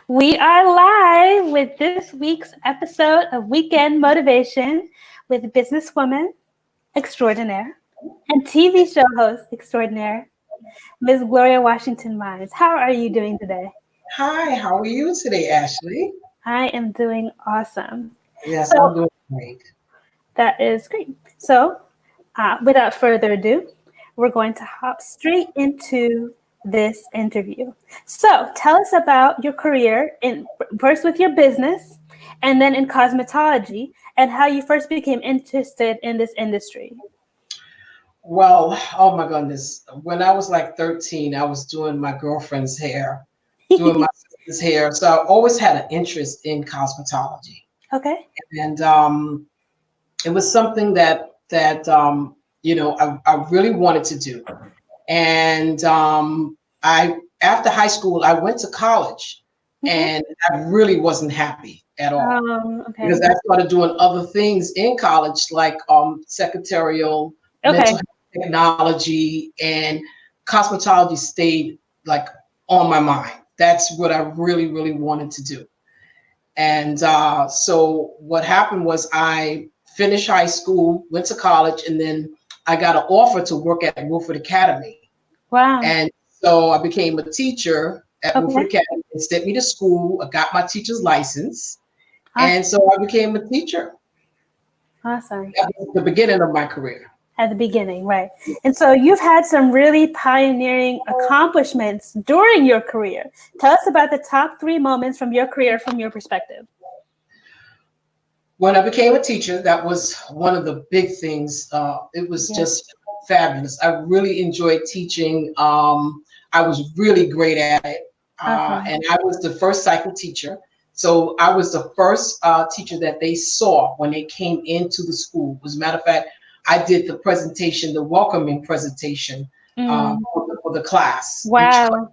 We are live with this week's episode of Weekend Motivation with businesswoman extraordinaire and TV show host extraordinaire, Ms. Gloria Washington-Mines. How are you doing today? Hi, how are you today, Ashley? I am doing awesome. Yes, I'm doing great. That is great. So, without further ado, we're going to hop straight into this interview. So, tell us about your career first with your business and then in cosmetology and how you first became interested in this industry. Well, oh my goodness. When I was like 13, I was doing my girlfriend's hair, doing my sister's hair. So I always had an interest in cosmetology. Okay. And it was something that I really wanted to do. And I after high school, I went to college and I really wasn't happy at all because I started doing other things in college, like secretarial, mental health technology, and cosmetology stayed like on my mind. That's what I really, really wanted to do. And so what happened was I finished high school, went to college, and then I got an offer to work at Wilford Academy. Wow. And so I became a teacher at Wilford Academy. It sent me to school. I got my teacher's license. Awesome. And so I became a teacher. Awesome. That was the beginning of my career. At the beginning, right. And so you've had some really pioneering accomplishments during your career. Tell us about the top 3 moments from your career from your perspective. When I became a teacher, that was one of the big things. It was just fabulous. I really enjoyed teaching. I was really great at it. And I was the first cycle teacher. So I was the first teacher that they saw when they came into the school. As a matter of fact, I did the presentation, the welcoming presentation for the class. Wow.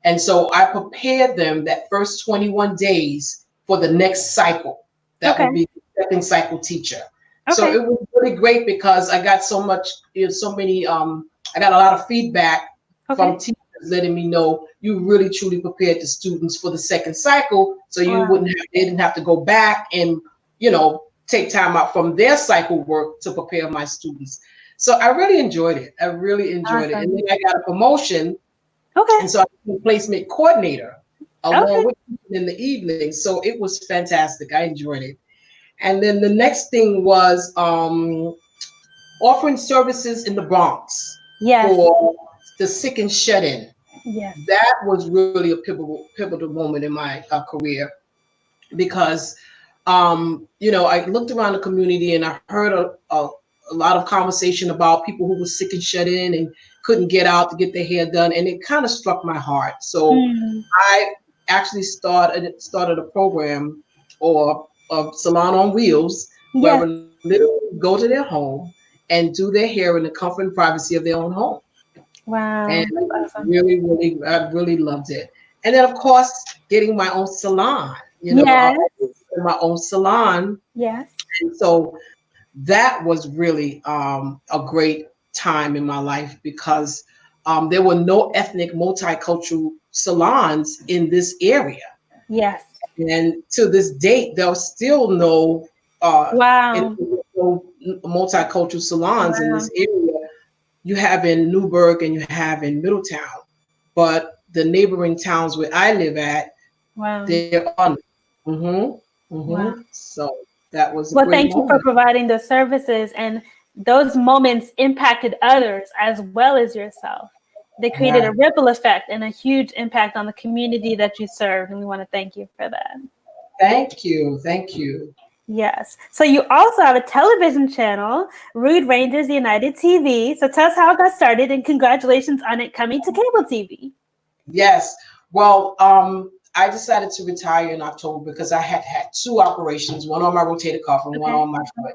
And so I prepared them that first 21 days for the next cycle. That would be the second cycle teacher. So it was really great because I got so much, I got a lot of feedback from teachers letting me know you really truly prepared the students for the second cycle. So you they didn't have to go back and, take time out from their cycle work to prepare my students. So I really enjoyed it. I really enjoyed it. And then I got a promotion. And so I became placement coordinator along with in the evening. So it was fantastic. I enjoyed it. And then the next thing was offering services in the Bronx for the sick and shut in. Yes. That was really a pivotal moment in my career because, I looked around the community and I heard a lot of conversation about people who were sick and shut in and couldn't get out to get their hair done. And it kind of struck my heart. So I actually started a program or a salon on wheels where I would literally go to their home and do their hair in the comfort and privacy of their own home. Wow. And I really loved it. And then, of course, getting my own salon, my own salon. Yes. And so that was really a great time in my life because there were no ethnic multicultural salons in this area. Yes. And to this date, there's still no multicultural salons in this area. You have in Newburgh and you have in Middletown, but the neighboring towns where I live at, they're on. Wow. So that was thank you for providing the services, and those moments impacted others as well as yourself. They created a ripple effect and a huge impact on the community that you served, and we want to thank you for that. Thank you. Thank you. Yes. So you also have a television channel, Rude Rangers United TV. So tell us how it got started, and congratulations on it coming to cable TV. Yes. Well, I decided to retire in October because I had 2 operations, one on my rotator cuff and one on my foot.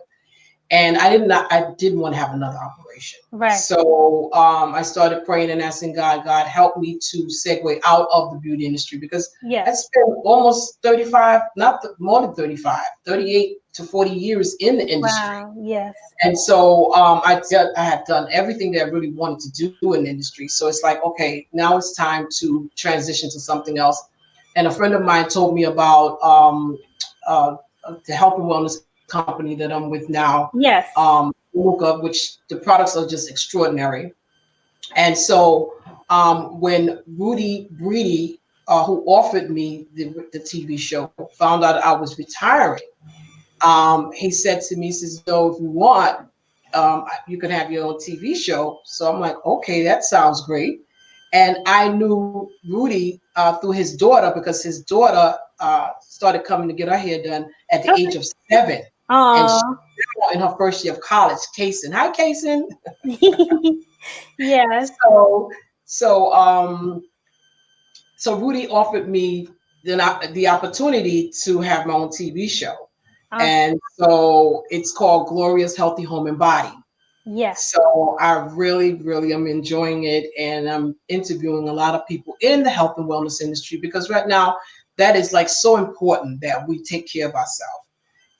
And I didn't want to have another operation. Right. So I started praying and asking God, help me to segue out of the beauty industry because I spent almost 38 to 40 years in the industry. Wow. Yes. And so I had done everything that I really wanted to do in the industry. So it's like, okay, now it's time to transition to something else. and a friend of mine told me about the health and wellness company that I'm with now. Yes. Which the products are just extraordinary. And so when Rudy Breedy, who offered me the TV show, found out I was retiring, he said to me, he says, "No, if you want, you can have your own TV show." So I'm like, okay, that sounds great. And I knew Rudy through his daughter, because his daughter started coming to get her hair done at the age of 7. And she's now in her first year of college. Kaysen. Hi, Kaysen. Yes. So Rudy offered me the opportunity to have my own TV show. Awesome. And so it's called Gloria's Healthy Home and Body. Yes. So I really, really am enjoying it, and I'm interviewing a lot of people in the health and wellness industry, because right now that is like so important that we take care of ourselves.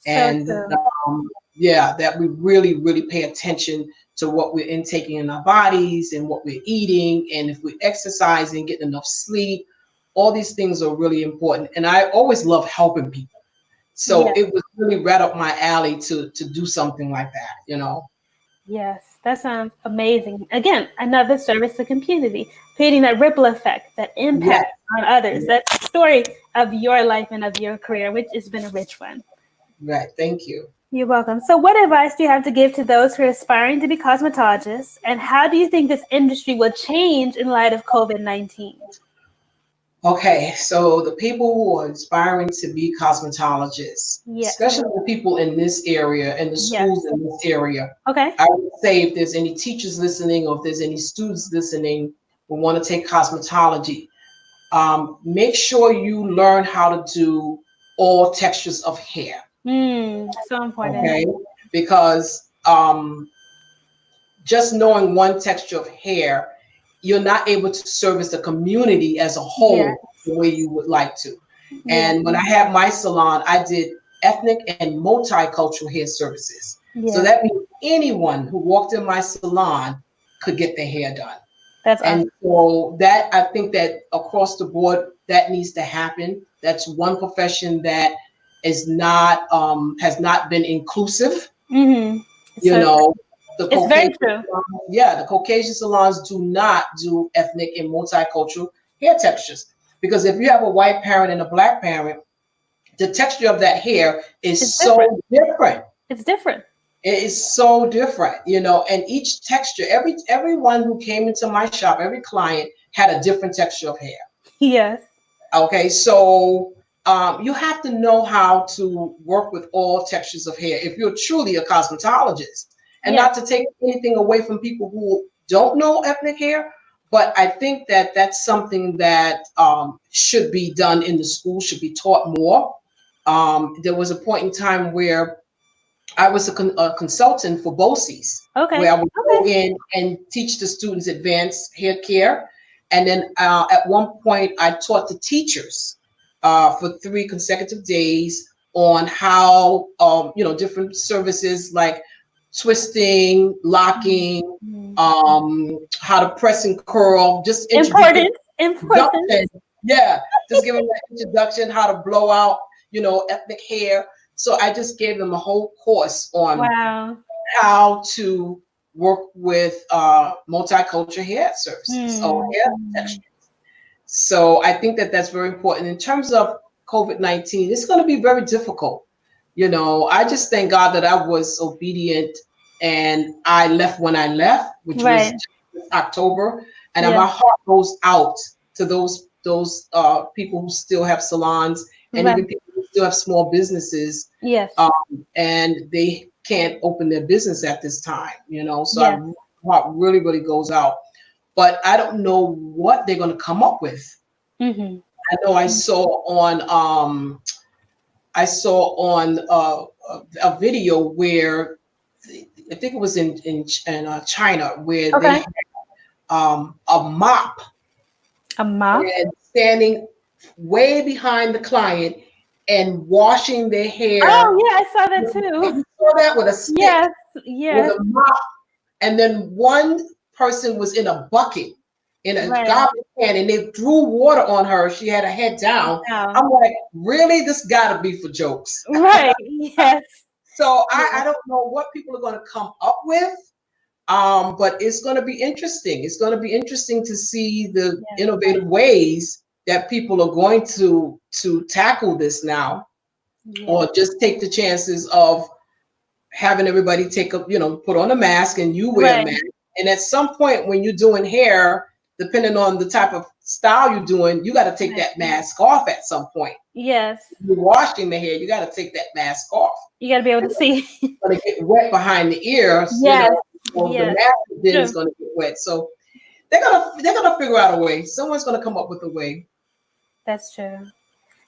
And that we really, really pay attention to what we're intaking in our bodies and what we're eating, and if we're exercising, getting enough sleep. All these things are really important. And I always love helping people. So it was really right up my alley to do something like that, you know. Yes, that sounds amazing. Again, another service to the community, creating that ripple effect, that impact on others. That's the story of your life and of your career, which has been a rich one. Right. Thank you. You're welcome. So what advice do you have to give to those who are aspiring to be cosmetologists? And how do you think this industry will change in light of COVID-19? Okay, so the people who are aspiring to be cosmetologists, especially the people in this area and the schools in this area, I would say if there's any teachers listening, or if there's any students listening who want to take cosmetology, make sure you learn how to do all textures of hair. So important. Okay, because just knowing one texture of hair, you're not able to service the community as a whole the way you would like to. And when I had my salon, I did ethnic and multicultural hair services. So that means anyone who walked in my salon could get their hair done. That's awesome. And so that, I think that across the board, that needs to happen. That's one profession that is not has not been inclusive. You know, it's very true. The Caucasian salons do not do ethnic and multicultural hair textures, because if you have a white parent and a black parent, the texture of that hair is so different. It's different. It is so different, you know, and each texture, everyone who came into my shop, every client had a different texture of hair. Yes. Okay, so you have to know how to work with all textures of hair if you're truly a cosmetologist. And not to take anything away from people who don't know ethnic hair, but I think that that's something that should be done in the school, should be taught more. There was a point in time where I was a consultant for BOCES, where I would go in and teach the students advanced hair care. And then at one point, I taught the teachers for 3 consecutive days on how, different services like twisting, locking, how to press and curl, just important. Yeah, just give them an introduction, how to blow out, ethnic hair. So I just gave them a whole course on how to work with multicultural hair services or hair textures. So I think that that's very important. In terms of COVID-19, it's going to be very difficult. I just thank God that I was obedient and I left when I left, which was October. And my heart goes out to those people who still have salons and even people who still have small businesses. Yes. And they can't open their business at this time, so my heart really, really goes out. But I don't know what they're going to come up with. I know I saw on a video where I think it was in China, where they had a mop and standing way behind the client and washing their hair. Oh yeah, I saw that too. You saw that with a stick. Yes. With a mop, and then one person was in a bucket in a garbage can, and they threw water on her. She had her head down. I'm like, really? This got to be for jokes. Right. Yes. So I don't know what people are going to come up with, but it's going to be interesting. It's going to be interesting to see the innovative ways that people are going to tackle this now, or just take the chances of having everybody put on a mask and you wear a mask. And at some point when you're doing hair, depending on the type of style you're doing, you got to take that mask off at some point. Yes. You're washing the hair, you got to take that mask off. You got to be able to see. It's going to get wet behind the ears. Yes. The mask then is going to get wet. So they're gonna figure out a way. Someone's going to come up with a way. That's true.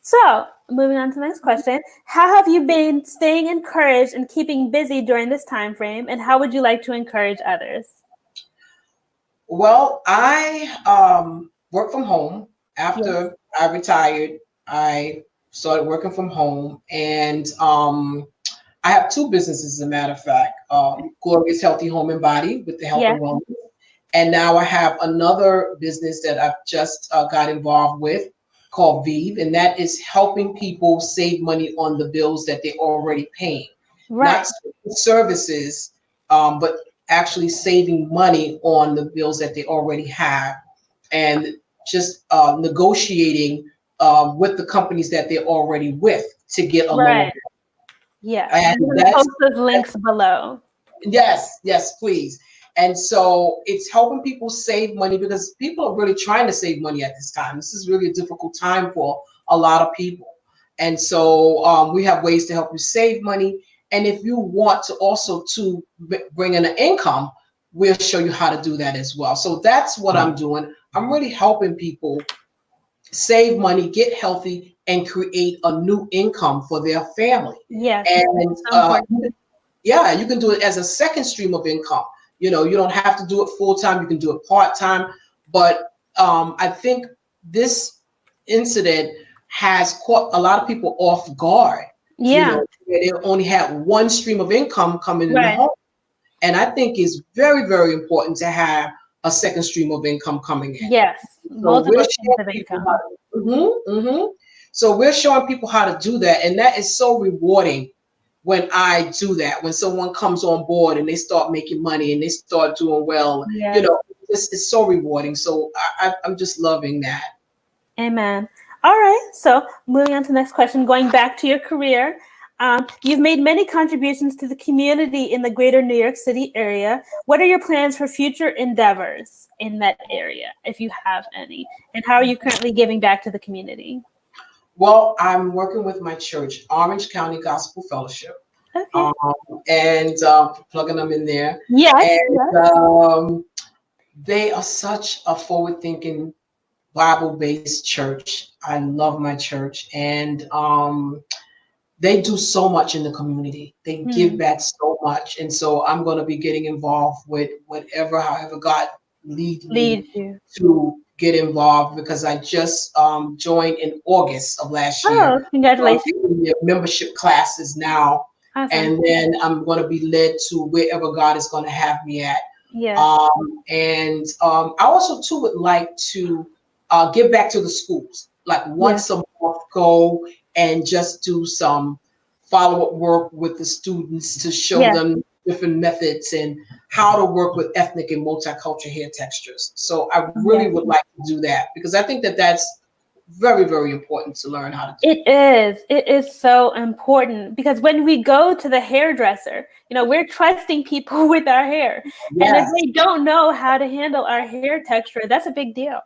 So moving on to the next question. How have you been staying encouraged and keeping busy during this time frame? And how would you like to encourage others? Well, I work from home. After I retired, I started working from home, and I have two businesses, as a matter of fact. Gloria's Healthy Home and Body with the health and wellness. And now I have another business that I've just got involved with called Vive, and that is helping people save money on the bills that they're already paying. Not services, but actually saving money on the bills that they already have, and just negotiating with the companies that they're already with to get a loan. Yeah, and post those links below. Yes, please. And so it's helping people save money, because people are really trying to save money at this time. This is really a difficult time for a lot of people. And so we have ways to help you save money. And if you want to also to bring in an income, we'll show you how to do that as well. So that's what I'm doing. I'm really helping people save money, get healthy, and create a new income for their family. Yes. And you can do it as a second stream of income. You don't have to do it full time. You can do it part time. But I think this incident has caught a lot of people off guard. Yeah. They only had one stream of income coming in the home. And I think it's very, very important to have a second stream of income coming in. Yes. Multiple streams of income. So we're showing people how to do that. And that is so rewarding when I do that, when someone comes on board and they start making money and they start doing well. It's so rewarding. So I'm just loving that. Amen. All right. So moving on to the next question, going back to your career. You've made many contributions to the community in the greater New York City area. What are your plans for future endeavors in that area, if you have any? And how are you currently giving back to the community? Well, I'm working with my church, Orange County Gospel Fellowship. Okay. And plugging them in there. Yes. And they are such a forward-thinking, Bible-based church. I love my church. And they do so much in the community. They give back so much. And so I'm going to be getting involved with however God leads me to get involved, because I just joined in August of last year. Oh, congratulations. Membership classes now. Awesome. And then I'm going to be led to wherever God is going to have me at. Yes. I also too would like to give back to the schools, like once a month, go and just do some follow-up work with the students to show them different methods and how to work with ethnic and multicultural hair textures. So I really would like to do that, because I think that that's very, very important to learn how to do. It is so important, because when we go to the hairdresser, we're trusting people with our hair. And if they don't know how to handle our hair texture, that's a big deal.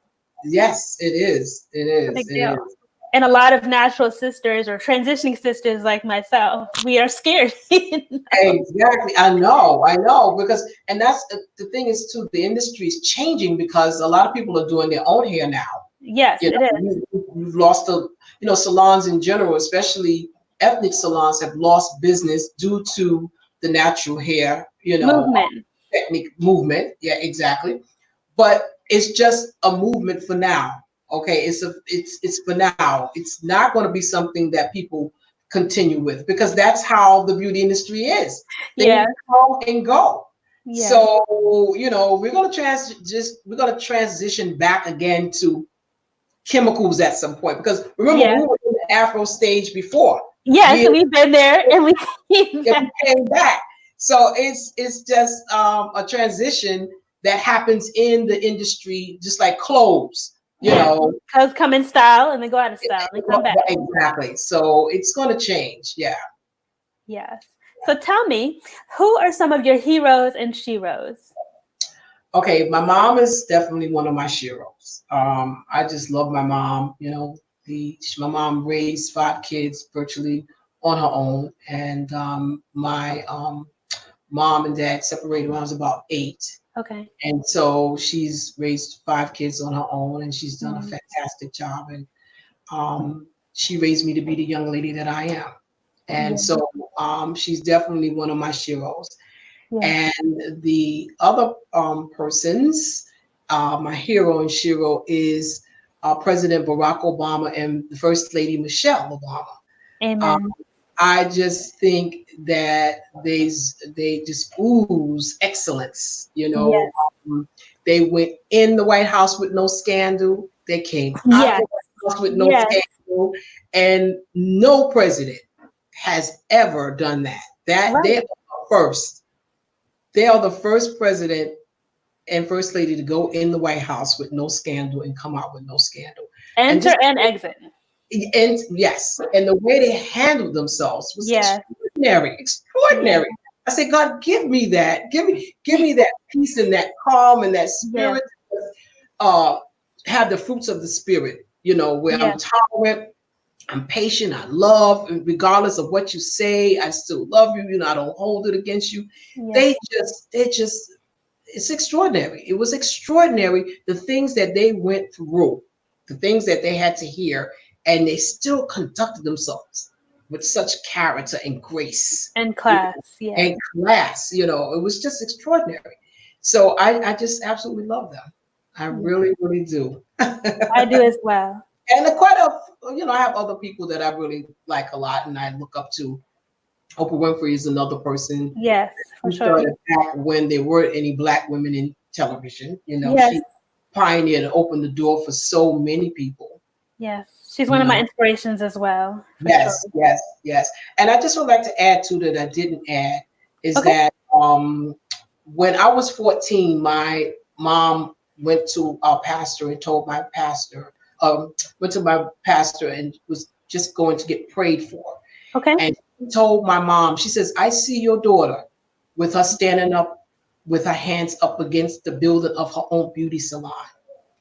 Yes, it is. It is. A big deal. And a lot of natural sisters or transitioning sisters like myself, we are scared. Exactly. I know, and that's the thing is too, the industry is changing, because a lot of people are doing their own hair now. Yes, it is. You've lost salons in general, especially ethnic salons, have lost business due to the natural hair, technique movement. Yeah, exactly. But it's just a movement for now. Okay, it's for now. It's not going to be something that people continue with, because that's how the beauty industry is. They come and go. Yeah. So, we're gonna transition back again to chemicals at some point, because remember, we were in the Afro stage before. Yes, we've been there and we came back. Came back. So it's just a transition that happens in the industry, just like clothes. Clothes come in style and they go out of style and come back. Exactly. So it's going to change. Yeah. Yes. So tell me, who are some of your heroes and sheroes? Okay, my mom is definitely one of my sheroes. I just love my mom. My mom raised 5 kids virtually on her own, and my mom and dad separated when I was about 8. Okay. And so she's raised 5 kids on her own, and she's done a fantastic job. And she raised me to be the young lady that I am. And so she's definitely one of my sheroes. And the other persons, my hero and shero is President Barack Obama and the First Lady Michelle Obama. Amen. I just think that they just ooze excellence. They went in the White House with no scandal. They came out of the White House with no scandal, and no president has ever done that. They are the first. They are the first president and first lady to go in the White House with no scandal and come out with no scandal. Enter and exit. And yes, and the way they handled themselves was extraordinary. I said, God, give me that. Give me that peace and that calm and that spirit. Have the fruits of the spirit, where I'm tolerant, I'm patient, I love, regardless of what you say, I still love you, I don't hold it against you. They just, it's extraordinary. It was extraordinary, the things that they went through, the things that they had to hear, and they still conducted themselves with such character and grace. And class, And class, it was just extraordinary. So I just absolutely love them. I really, really do. I do as well. And I have other people that I really like a lot and I look up to. Oprah Winfrey is another person. Yes, for sure. Started back when there weren't any Black women in television. She pioneered and opened the door for so many people. Yes, she's one of my inspirations as well. Yes. And I just would like to add to that I didn't add is that when I was 14, my mom went to our pastor and told my pastor, went to my pastor and was just going to get prayed for. Okay. And she told my mom, she says, I see your daughter with her standing up with her hands up against the building of her own beauty salon.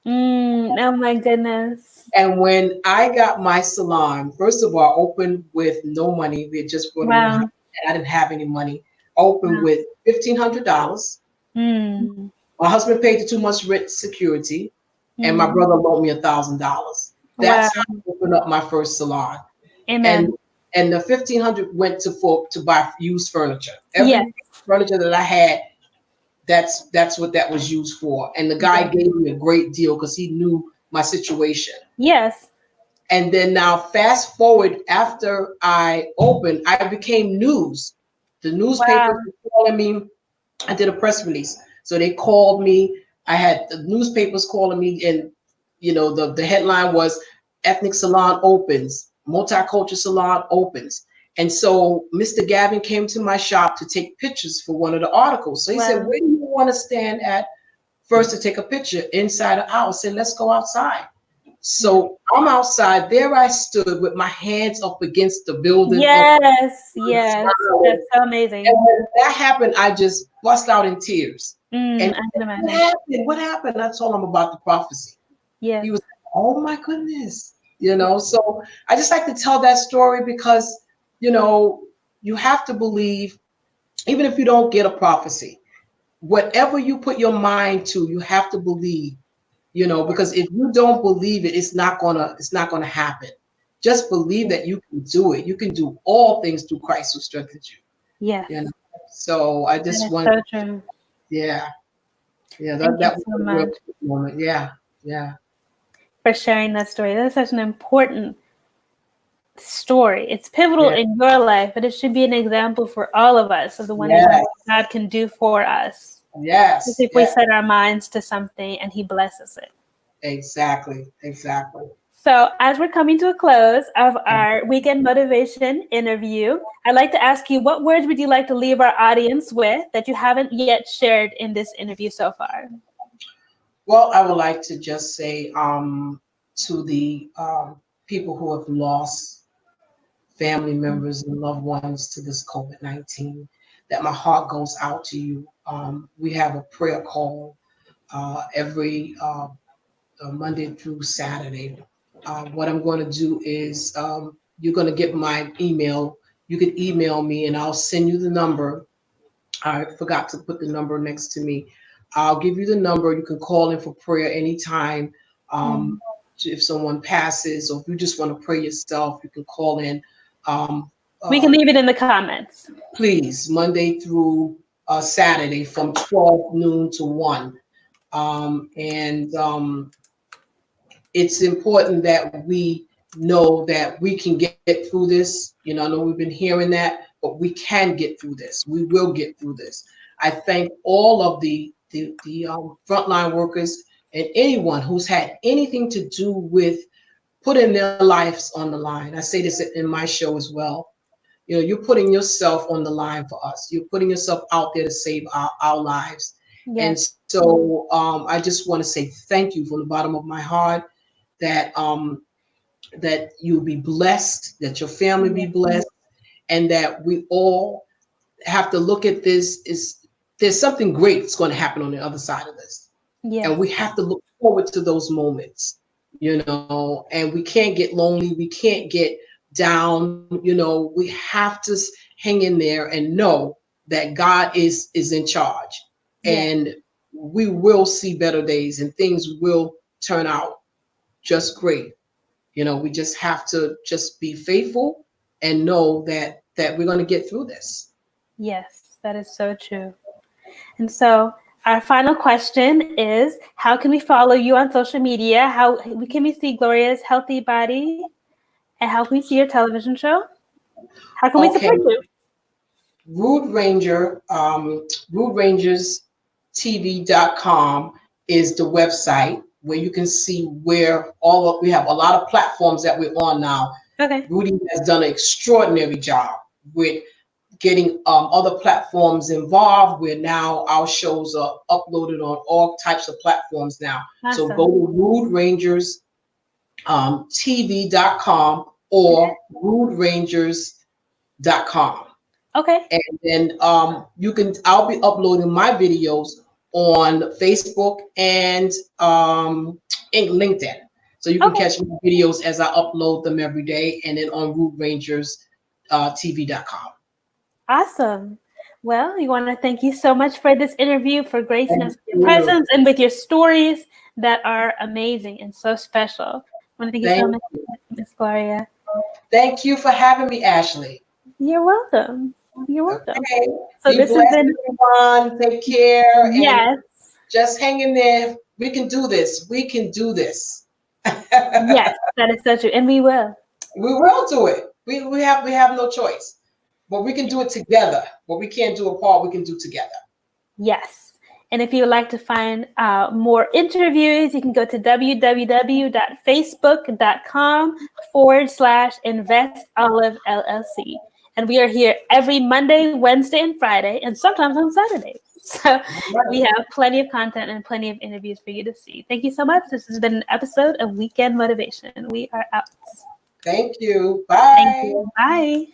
Oh my goodness. And when I got my salon, first of all, I opened with no money. We had just brought in the house, and I didn't have any money. I opened with $1,500. My husband paid the 2 months rent security, and my brother loaned me $1,000. That's how I opened up my first salon. Amen. And the $1,500 went to buy used furniture. Every furniture that I had, that's what that was used for. And the guy gave me a great deal because he knew my situation. Yes. And then now fast forward, after I opened, I became news. The newspapers were calling me. I did a press release. So they called me. I had the newspapers calling me, and the headline was Ethnic Salon Opens, Multicultural Salon Opens. And so Mr. Gavin came to my shop to take pictures for one of the articles. So he said, where do you want to stand at first to take a picture? Inside or out? I said, let's go outside. So I'm outside. There I stood with my hands up against the building. Yes. That's so amazing. And when that happened, I just bust out in tears. And I can imagine. What happened? I told him about the prophecy. Yeah. He was like, oh my goodness. So I just like to tell that story because, you have to believe, even if you don't get a prophecy, whatever you put your mind to, you have to believe, because if you don't believe it, it's not gonna happen. Just believe that you can do it. You can do all things through Christ who strengthens you. Yeah. So I just want. So true. Yeah. That was a real moment. Yeah. For sharing that story. That's such an important story. It's pivotal in your life, but it should be an example for all of us of the wonders of what God can do for us. Yes. If we set our minds to something and he blesses it. Exactly. So as we're coming to a close of our weekend motivation interview, I'd like to ask you, what words would you like to leave our audience with that you haven't yet shared in this interview so far? Well, I would like to just say to the people who have lost family members and loved ones to this COVID-19, that my heart goes out to you. We have a prayer call every Monday through Saturday. What I'm going to do is you're going to get my email. You can email me and I'll send you the number. I forgot to put the number next to me. I'll give you the number. You can call in for prayer anytime. If someone passes or if you just want to pray yourself, you can call in. We can leave it in the comments. Please, Monday through Saturday from 12 noon to 1. It's important that we know that we can get through this. I know we've been hearing that, but we can get through this. We will get through this. I thank all of the frontline workers and anyone who's had anything to do with putting their lives on the line. I say this in my show as well. You're putting yourself on the line for us. You're putting yourself out there to save our lives. Yes. And so I just want to say thank you from the bottom of my heart that that you'll be blessed, that your family be blessed, and that we all have to look at this there's something great that's going to happen on the other side of this. Yes. And we have to look forward to those moments, and we can't get lonely. We can't get down. We have to hang in there and know that God is in charge. Yes. And we will see better days and things will turn out just great. We just have to just be faithful and know that we're going to get through this. Yes, that is so true. And so our final question is, how can we follow you on social media? How can we see Gloria's healthy body? And how can we see your television show? How can we support you? Rude Ranger, RudeRangersTV.com is the website where you can see where we have a lot of platforms that we're on now. Okay. Rudy has done an extraordinary job with getting other platforms involved, where now our shows are uploaded on all types of platforms now. Awesome. So go to RudeRangersTV.com or RudeRangers.com. Okay. And then I'll be uploading my videos on Facebook and LinkedIn. So you can catch my videos as I upload them every day, and then on RudeRangersTV.com. Awesome. Well, we want to thank you so much for this interview, for gracing us with your presence and with your stories that are amazing and so special. I want to thank you so much, Ms. Gloria. Thank you for having me, Ashley. You're welcome. You're welcome. Okay. So this has been everyone. Take care. Yes. And just hang in there. We can do this. We can do this. Yes, that is so true, and we will. We will do it. We have no choice. But we can do it together. What we can't do apart, we can do together. Yes. And if you would like to find more interviews, you can go to www.facebook.com/InvestOlive LLC. And we are here every Monday, Wednesday, and Friday, and sometimes on Saturdays. So we have plenty of content and plenty of interviews for you to see. Thank you so much. This has been an episode of Weekend Motivation. We are out. Thank you. Bye. Thank you. Bye.